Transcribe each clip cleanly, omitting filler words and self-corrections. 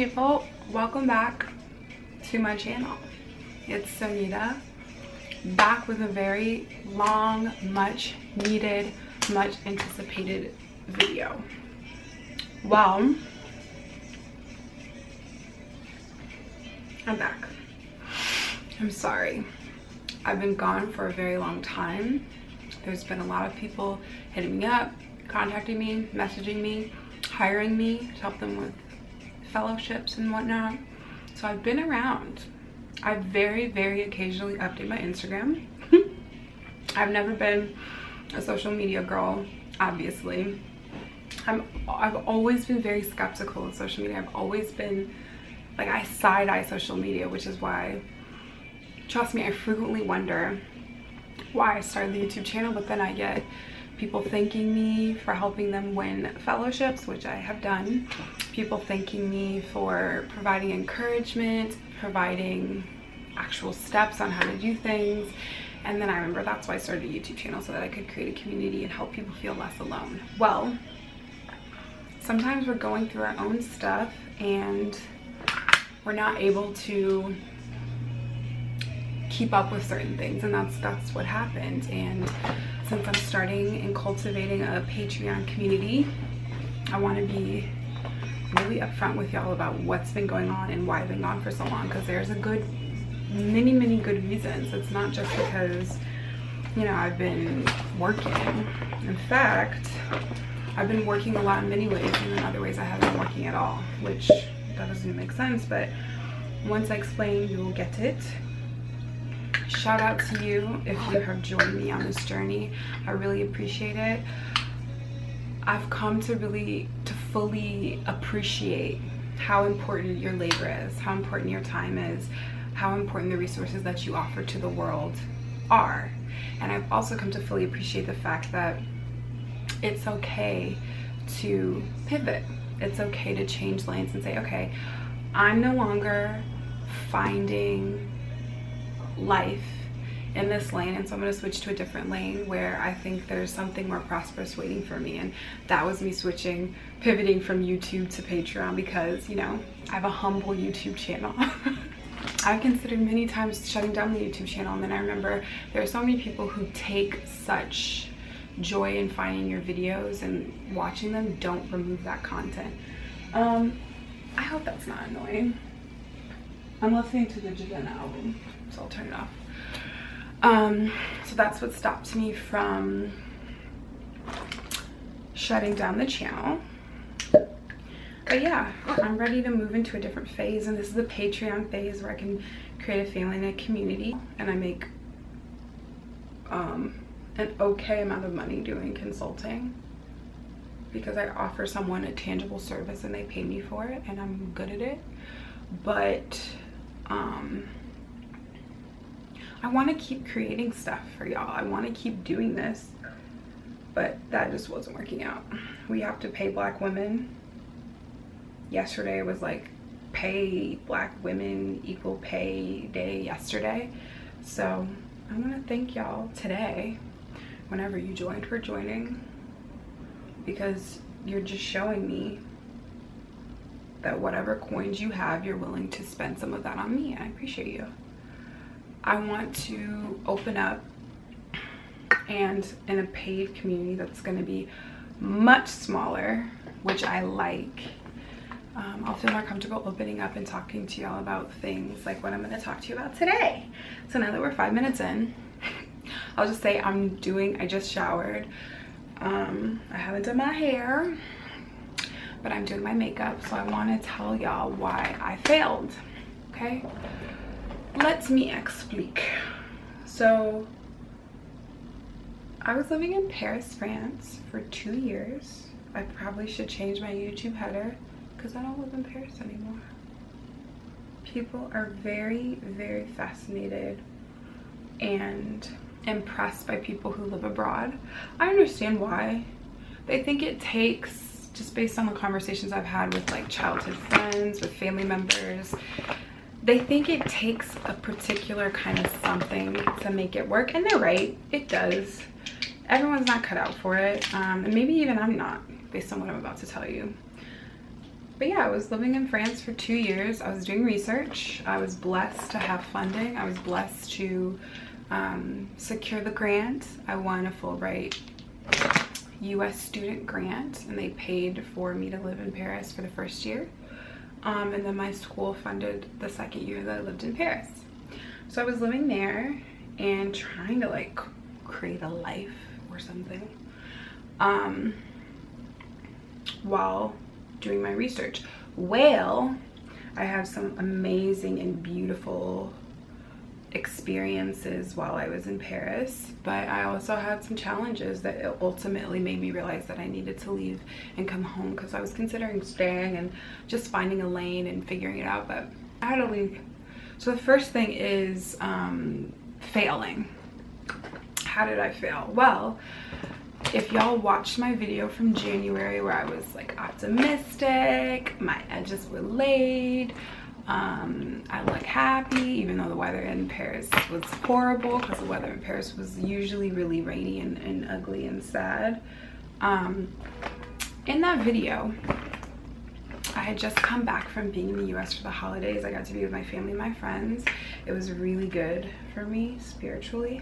people, welcome back to my channel. It's Sonita, back with a very long, much needed, much anticipated video. Well, I'm back. I'm sorry. I've been gone for a very long time. There's been a lot of people hitting me up, contacting me, messaging me, hiring me to help them with fellowships and whatnot. So I've been around. I very occasionally update my Instagram. I've never been a social media girl, obviously. I've always been very skeptical of social media. I've always been like, I side-eye social media, which is why, trust me, I frequently wonder why I started the YouTube channel, but then I get people thanking me for helping them win fellowships, which I have done. People thanking me for providing encouragement, providing actual steps on how to do things. And then I remember that's why I started a YouTube channel, so that I could create a community and help people feel less alone. Well, sometimes we're going through our own stuff and we're not able to keep up with certain things, and that's what happened. And since I'm starting and cultivating a Patreon community, I want to be really upfront with y'all about what's been going on and why I've been gone for so long, because there's a good many good reasons. It's not just because, you know, I've been working. In fact, I've been working a lot in many ways, and in other ways I haven't been working at all, which that doesn't make sense, but once I explain, you will get it. Shout out to you if you have joined me on this journey. I really appreciate it. I've come to fully appreciate how important your labor is, how important your time is, how important the resources that you offer to the world are. And I've also come to fully appreciate the fact that it's okay to pivot. It's okay to change lanes and say, okay, I'm no longer finding life in this lane, and so I'm going to switch to a different lane where I think there's something more prosperous waiting for me. And that was me pivoting from YouTube to Patreon, because, you know, I have a humble YouTube channel. I've considered many times shutting down the YouTube channel, and then I remember there are so many people who take such joy in finding your videos and watching them. Don't remove that content. I hope that's not annoying. I'm listening to the Javena album, so I'll turn it off. So that's what stopped me from shutting down the channel. But yeah, I'm ready to move into a different phase, and this is the Patreon phase where I can create a family and a community, and I make an okay amount of money doing consulting, because I offer someone a tangible service and they pay me for it, and I'm good at it. But I want to keep creating stuff for y'all. I want to keep doing this, but that just wasn't working out. We have to pay Black women. Yesterday was like pay Black women equal pay day yesterday. So I want to thank y'all today, whenever you joined, for joining, because you're just showing me that whatever coins you have, you're willing to spend some of that on me. I appreciate you. I want to open up and in a paid community that's going to be much smaller, which I like. I'll feel more comfortable opening up and talking to y'all about things like what I'm going to talk to you about today. So now that we're 5 minutes in, I'll just say I just showered. I haven't done my hair, but I'm doing my makeup, so I want to tell y'all why I failed. Okay, let me explique. So I was living in Paris, France for 2 years. I probably should change my YouTube header, because I don't live in Paris anymore. People are very fascinated and impressed by people who live abroad. I understand why. They think it takes, just based on the conversations I've had with like childhood friends, with family members, they think it takes a particular kind of something to make it work, and they're right, it does. Everyone's not cut out for it, and maybe even I'm not, based on what I'm about to tell you. But yeah, I was living in France for 2 years. I was doing research. I was blessed to have funding. I was blessed to secure the grant. I won a Fulbright US student grant, and they paid for me to live in Paris for the first year. And then my school funded the second year that I lived in Paris. So I was living there and trying to like create a life or something while doing my research. Well, I have some amazing and beautiful experiences while I was in Paris, but I also had some challenges that ultimately made me realize that I needed to leave and come home, because I was considering staying and just finding a lane and figuring it out, but I had to leave. So the first thing is failing. How did I fail? Well, if y'all watched my video from January where I was like optimistic, my edges were laid, I look happy, even though the weather in Paris was horrible, because the weather in Paris was usually really rainy and ugly and sad. In that video, I had just come back from being in the US for the holidays. I got to be with my family and my friends. It was really good for me spiritually.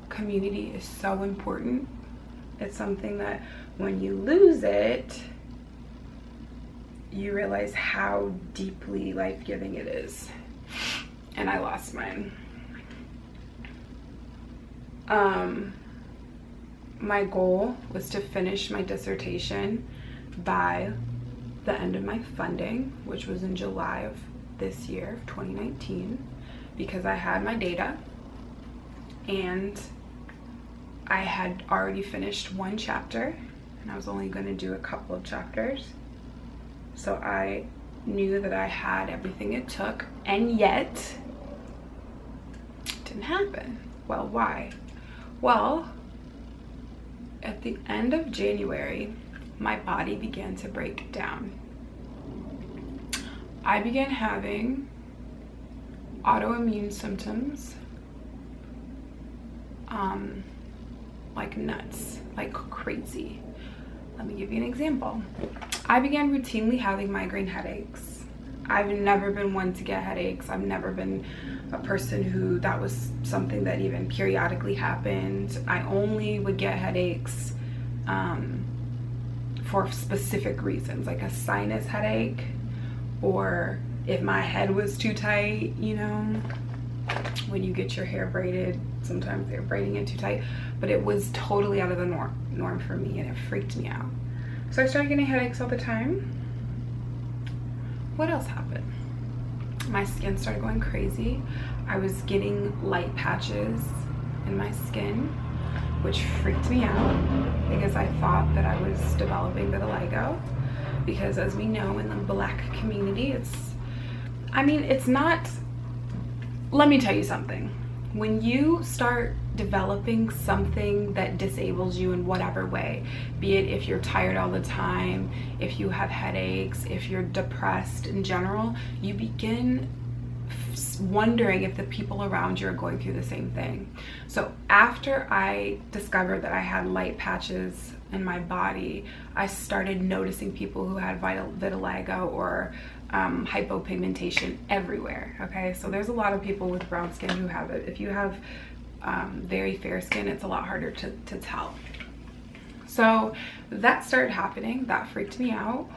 Community is so important. It's something that when you lose it, you realize how deeply life-giving it is. And I lost mine. My goal was to finish my dissertation by the end of my funding, which was in July of this year, of 2019, because I had my data and I had already finished one chapter and I was only going to do a couple of chapters. So I knew that I had everything it took, and yet it didn't happen. Well, why? Well, at the end of January, my body began to break down. I began having autoimmune symptoms, like nuts, like crazy. Let me give you an example. I began routinely having migraine headaches. I've never been one to get headaches. I've never been a person who that was something that even periodically happened. I only would get headaches for specific reasons, like a sinus headache, or if my head was too tight, you know, when you get your hair braided, sometimes they're braiding it too tight, but it was totally out of the norm for me, and it freaked me out. So I started getting headaches all the time. What else happened? My skin started going crazy. I was getting light patches in my skin, which freaked me out because I thought that I was developing vitiligo, because as we know in the Black community, it's not, let me tell you something. When you start developing something that disables you in whatever way, be it if you're tired all the time, if you have headaches, if you're depressed in general, you begin wondering if the people around you are going through the same thing. So after I discovered that I had light patches in my body, I started noticing people who had vitiligo or hypopigmentation everywhere. Okay, so there's a lot of people with brown skin who have it. If you have very fair skin, it's a lot harder to tell. So that started happening. That freaked me out.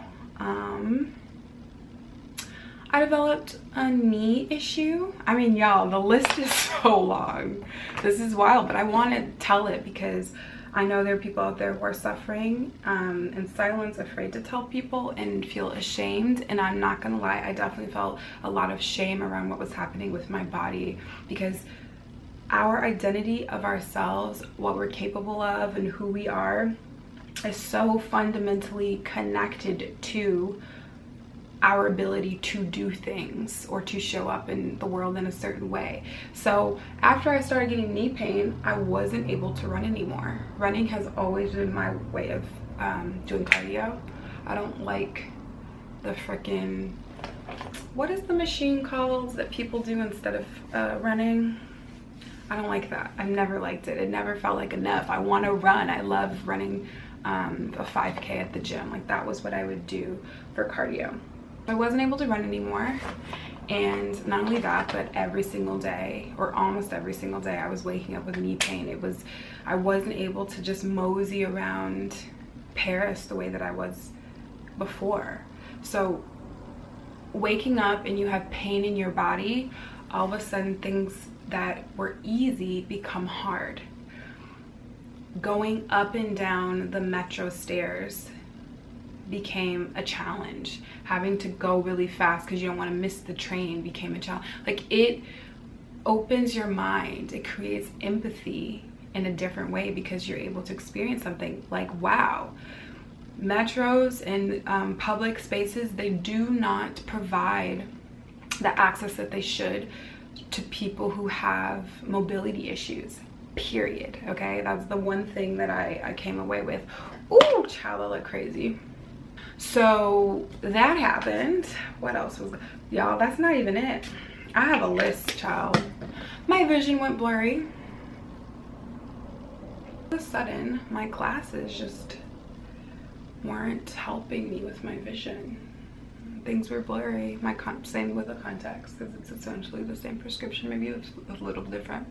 I developed a knee issue. I mean, y'all, the list is so long. This is wild, but I want to tell it because I know there are people out there who are suffering in silence, afraid to tell people, and feel ashamed. And I'm not gonna lie, I definitely felt a lot of shame around what was happening with my body, because our identity of ourselves, what we're capable of and who we are, is so fundamentally connected to our ability to do things or to show up in the world in a certain way. So after I started getting knee pain, I wasn't able to run anymore. Running has always been my way of doing cardio. I don't like the frickin', what is the machine called that people do instead of running? I don't like that. I've never liked it. It never felt like enough. I want to run. I love running a 5K at the gym. Like that was what I would do for cardio. I wasn't able to run anymore. And not only that, but every single day, or almost every single day, I was waking up with knee pain. I wasn't able to just mosey around Paris the way that I was before. So waking up and you have pain in your body, all of a sudden things that were easy become hard. Going up and down the metro stairs became a challenge. Having to go really fast because you don't want to miss the train became a challenge. Like, it opens your mind. It creates empathy in a different way because you're able to experience something like, wow, metros and public spaces, they do not provide the access that they should to people who have mobility issues, period. Okay, that's the one thing that I came away with. Ooh, child, I look crazy. So that happened. What else was, y'all, that's not even it. I have a list, child. My vision went blurry. All of a sudden, my glasses just weren't helping me with my vision. Things were blurry. Same with the contacts, because it's essentially the same prescription, maybe it's a little different.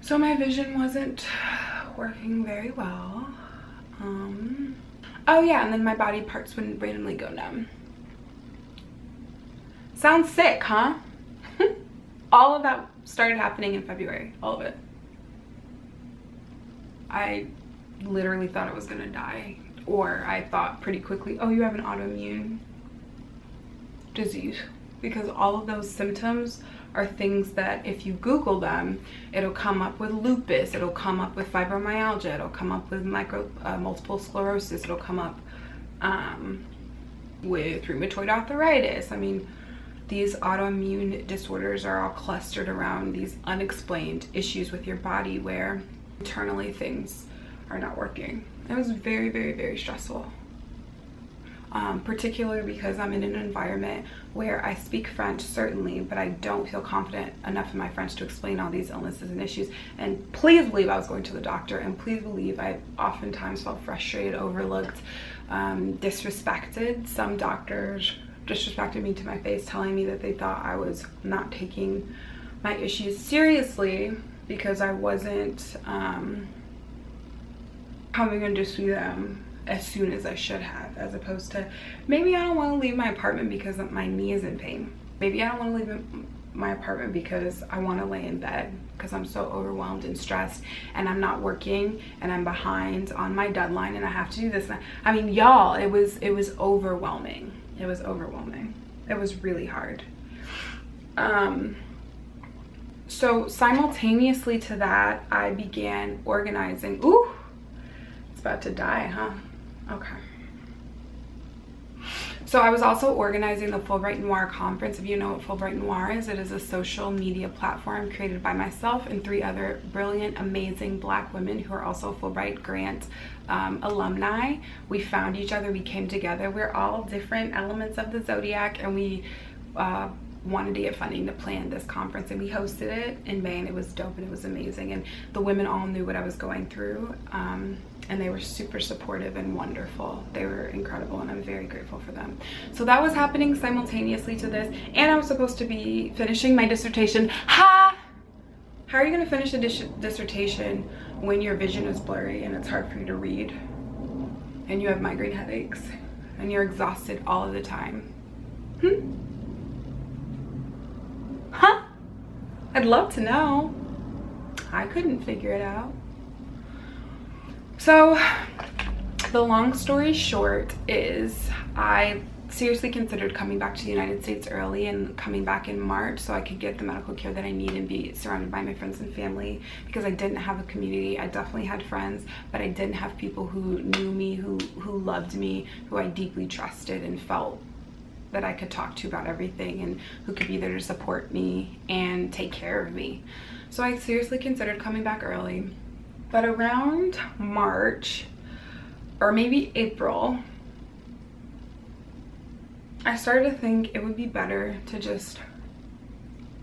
So my vision wasn't working very well. Oh yeah, and then my body parts would randomly go numb. Sounds sick, huh? All of that started happening in February, all of it. I literally thought I was gonna die, or I thought pretty quickly, oh, you have an autoimmune disease, because all of those symptoms are things that if you Google them, it'll come up with lupus, it'll come up with fibromyalgia, it'll come up with multiple sclerosis, it'll come up with rheumatoid arthritis. I mean, these autoimmune disorders are all clustered around these unexplained issues with your body where internally things are not working. It was very, very, very stressful. Particularly because I'm in an environment where I speak French, certainly, but I don't feel confident enough in my French to explain all these illnesses and issues. And please believe I was going to the doctor, and please believe I oftentimes felt frustrated, overlooked, disrespected. Some doctors disrespected me to my face, telling me that they thought I was not taking my issues seriously because I wasn't coming in to see them as soon as I should have, as opposed to, maybe I don't want to leave my apartment because my knee is in pain. Maybe I don't want to leave my apartment because I want to lay in bed because I'm so overwhelmed and stressed and I'm not working and I'm behind on my deadline and I have to do this. I mean, y'all, it was overwhelming. It was overwhelming. It was really hard. So simultaneously to that, I began organizing. Ooh, it's about to die, huh? Okay. So I was also organizing the Fulbright Noire conference. If you know what Fulbright Noire is, it is a social media platform created by myself and 3 other brilliant, amazing Black women who are also Fulbright Grant alumni. We found each other, we came together. We're all different elements of the zodiac, and we wanted to get funding to plan this conference, and we hosted it in May, and it was dope and it was amazing, and the women all knew what I was going through, and they were super supportive and wonderful. They were incredible, and I'm very grateful for them. So that was happening simultaneously to this, and I was supposed to be finishing my dissertation. How are you going to finish a dissertation when your vision is blurry and it's hard for you to read and you have migraine headaches and you're exhausted all of the time? Huh? I'd love to know. I couldn't figure it out. So the long story short is I seriously considered coming back to the United States early and coming back in March so I could get the medical care that I need and be surrounded by my friends and family, because I didn't have a community. I definitely had friends, but I didn't have people who knew me, who loved me, who I deeply trusted and felt that I could talk to about everything, and who could be there to support me and take care of me. So I seriously considered coming back early. But around March, or maybe April, I started to think it would be better to just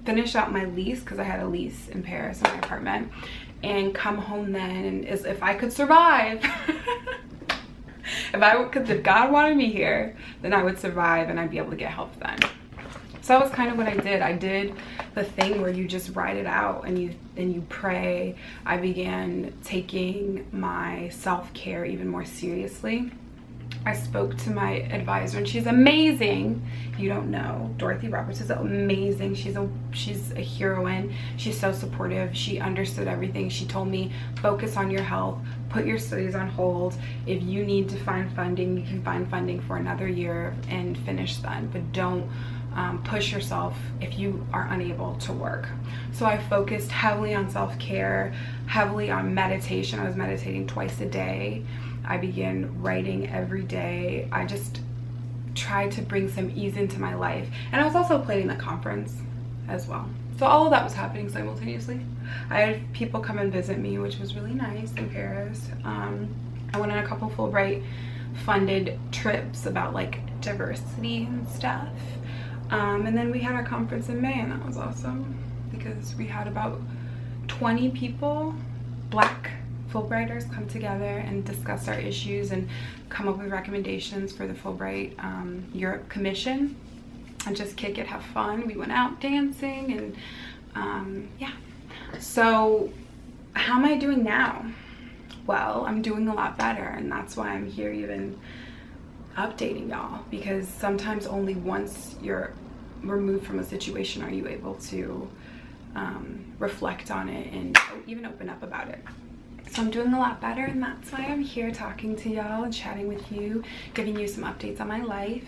finish out my lease, because I had a lease in Paris in my apartment, and come home then, and if I could survive. If God wanted me here, then I would survive and I'd be able to get help then. So that was kind of what I did. I did the thing where you just write it out and you pray. I began taking my self-care even more seriously. I spoke to my advisor, and she's amazing. If you don't know, Dorothy Roberts is amazing. She's a heroine. She's so supportive. She understood everything. She told me, focus on your health, put your studies on hold. If you need to find funding, you can find funding for another year and finish then, but don't push yourself if you are unable to work. So I focused heavily on self-care, heavily on meditation. I was meditating twice a day. I began writing every day. I just tried to bring some ease into my life. And I was also planning the conference as well. So all of that was happening simultaneously. I had people come and visit me, which was really nice in Paris. I went on a couple Fulbright funded trips about like diversity and stuff. And then we had our conference in May, and that was awesome because we had about 20 people, Black Fulbrighters, come together and discuss our issues and come up with recommendations for the Fulbright Europe Commission and just kick it, have fun. We went out dancing and yeah. So how am I doing now? Well, I'm doing a lot better, and that's why I'm here even updating y'all, because sometimes only once you're removed from a situation are you able to reflect on it and even open up about it. So I'm doing a lot better, and that's why I'm here talking to y'all and chatting with you, giving you some updates on my life.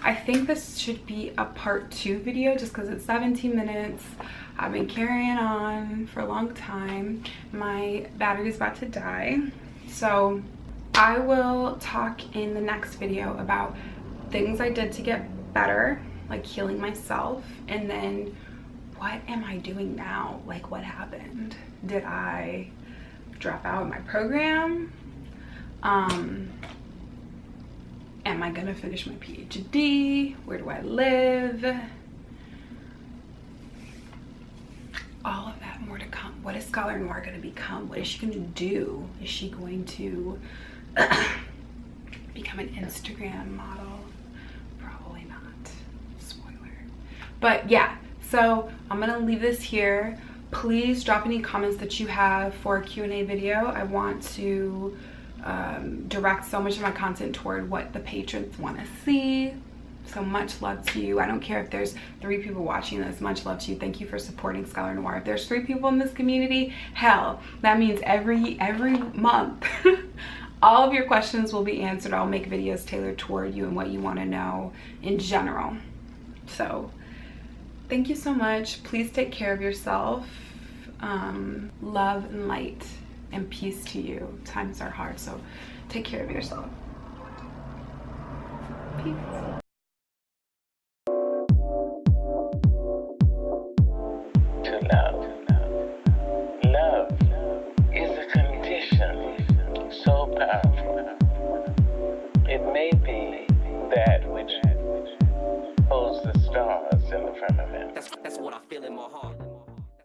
I think this should be a part 2 video just because it's 17 minutes. I've been carrying on for a long time. My battery's about to die. So I will talk in the next video about things I did to get better, like healing myself, and then what am I doing now? Like, what happened? Did I drop out of my program? Am I gonna finish my PhD? Where do I live? All of that, more to come. What is Scholar Noire gonna become? What is she gonna do? Is she going to become an Instagram model? Probably not. Spoiler. But yeah, so I'm gonna leave this here. Please drop any comments that you have for a Q&A video. I want to direct so much of my content toward what the patrons want to see. So much love to you. I don't care if there's 3 people watching this. Much love to you. Thank you for supporting Scholar Noire. If there's 3 people in this community, hell, that means every month all of your questions will be answered. I'll make videos tailored toward you and what you want to know in general. So thank you so much. Please take care of yourself. Love and light and peace to you. Times are hard, so take care of yourself. Peace. Love is a condition so powerful. It may be that which holds the stars in the firmament. That's what I feel in my heart.